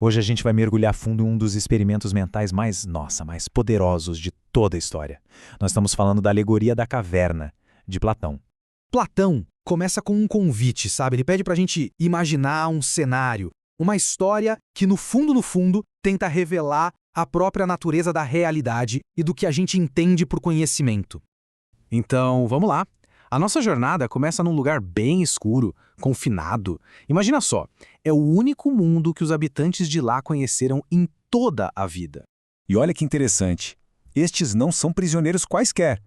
Hoje a gente vai mergulhar fundo em um dos experimentos mentais mais poderosos de toda a história. Nós estamos falando da alegoria da caverna, de Platão. Platão começa com um convite, sabe? Ele pede pra gente imaginar um cenário, uma história que, no fundo, tenta revelar a própria natureza da realidade e do que a gente entende por conhecimento. Então, vamos lá. A nossa jornada começa num lugar bem escuro, confinado. Imagina só, é o único mundo que os habitantes de lá conheceram em toda a vida. E olha que interessante, estes não são prisioneiros quaisquer.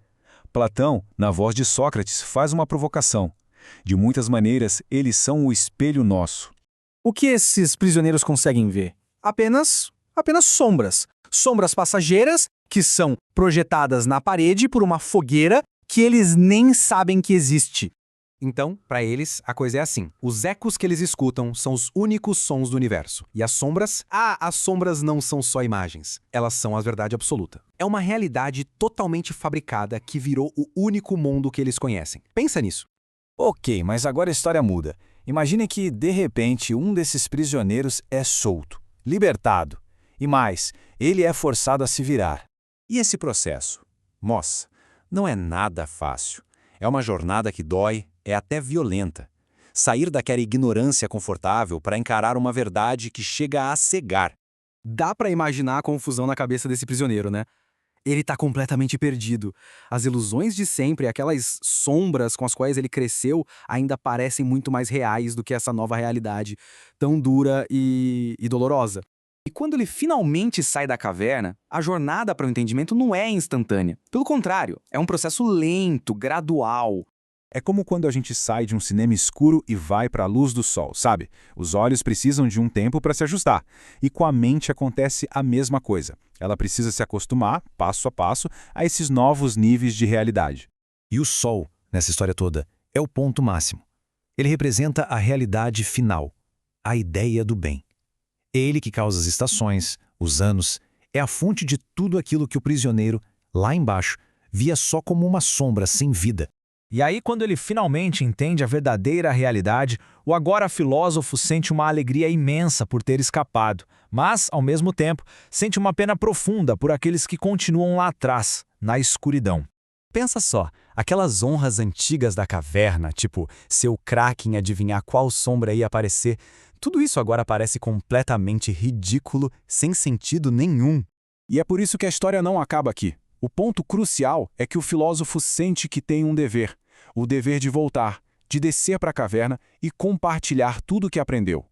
Platão, na voz de Sócrates, faz uma provocação. De muitas maneiras, eles são o espelho nosso. O que esses prisioneiros conseguem ver? Apenas sombras. Sombras passageiras que são projetadas na parede por uma fogueira que eles nem sabem que existe. Então, para eles, a coisa é assim. Os ecos que eles escutam são os únicos sons do universo. E as sombras? As sombras não são só imagens. Elas são a verdade absoluta. É uma realidade totalmente fabricada que virou o único mundo que eles conhecem. Pensa nisso. Ok, mas agora a história muda. Imagine que, de repente, um desses prisioneiros é solto, libertado. E mais, ele é forçado a se virar. E esse processo? Moça, não é nada fácil. É uma jornada que dói, é até violenta. Sair daquela ignorância confortável para encarar uma verdade que chega a cegar. Dá pra imaginar a confusão na cabeça desse prisioneiro, né? Ele tá completamente perdido. As ilusões de sempre, aquelas sombras com as quais ele cresceu, ainda parecem muito mais reais do que essa nova realidade, tão dura e dolorosa. E quando ele finalmente sai da caverna, a jornada para o entendimento não é instantânea. Pelo contrário, é um processo lento, gradual. É como quando a gente sai de um cinema escuro e vai para a luz do sol, sabe? Os olhos precisam de um tempo para se ajustar. E com a mente acontece a mesma coisa. Ela precisa se acostumar, passo a passo, a esses novos níveis de realidade. E o Sol, nessa história toda, é o ponto máximo. Ele representa a realidade final, a ideia do bem. É ele que causa as estações, os anos, é a fonte de tudo aquilo que o prisioneiro, lá embaixo, via só como uma sombra sem vida. E aí, quando ele finalmente entende a verdadeira realidade, o agora filósofo sente uma alegria imensa por ter escapado, mas, ao mesmo tempo, sente uma pena profunda por aqueles que continuam lá atrás, na escuridão. Pensa só, aquelas honras antigas da caverna, tipo ser o craque em adivinhar qual sombra ia aparecer, tudo isso agora parece completamente ridículo, sem sentido nenhum. E é por isso que a história não acaba aqui. O ponto crucial é que o filósofo sente que tem um dever. O dever de voltar, de descer para a caverna e compartilhar tudo o que aprendeu.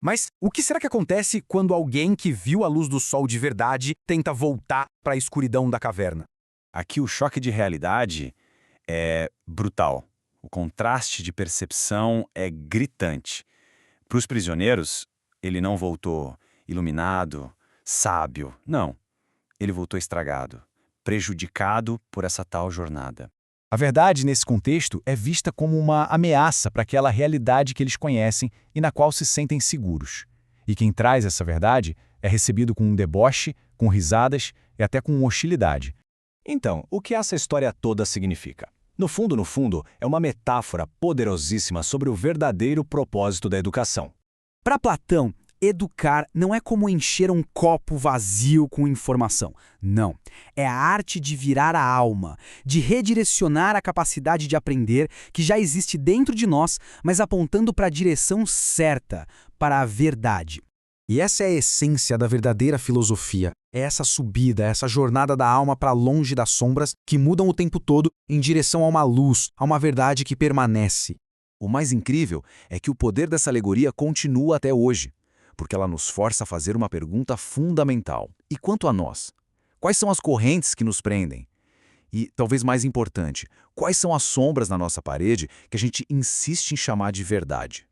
Mas o que será que acontece quando alguém que viu a luz do sol de verdade tenta voltar para a escuridão da caverna? Aqui o choque de realidade é brutal. O contraste de percepção é gritante. Para os prisioneiros, ele não voltou iluminado, sábio. Não. Ele voltou estragado, prejudicado por essa tal jornada. A verdade, nesse contexto, é vista como uma ameaça para aquela realidade que eles conhecem e na qual se sentem seguros. E quem traz essa verdade é recebido com um deboche, com risadas e até com hostilidade. Então, o que essa história toda significa? No fundo, é uma metáfora poderosíssima sobre o verdadeiro propósito da educação. Para Platão, educar não é como encher um copo vazio com informação. Não. É a arte de virar a alma, de redirecionar a capacidade de aprender que já existe dentro de nós, mas apontando para a direção certa, para a verdade. E essa é a essência da verdadeira filosofia. É essa subida, essa jornada da alma para longe das sombras que mudam o tempo todo em direção a uma luz, a uma verdade que permanece. O mais incrível é que o poder dessa alegoria continua até hoje, porque ela nos força a fazer uma pergunta fundamental. E quanto a nós? Quais são as correntes que nos prendem? E, talvez mais importante, quais são as sombras na nossa parede que a gente insiste em chamar de verdade?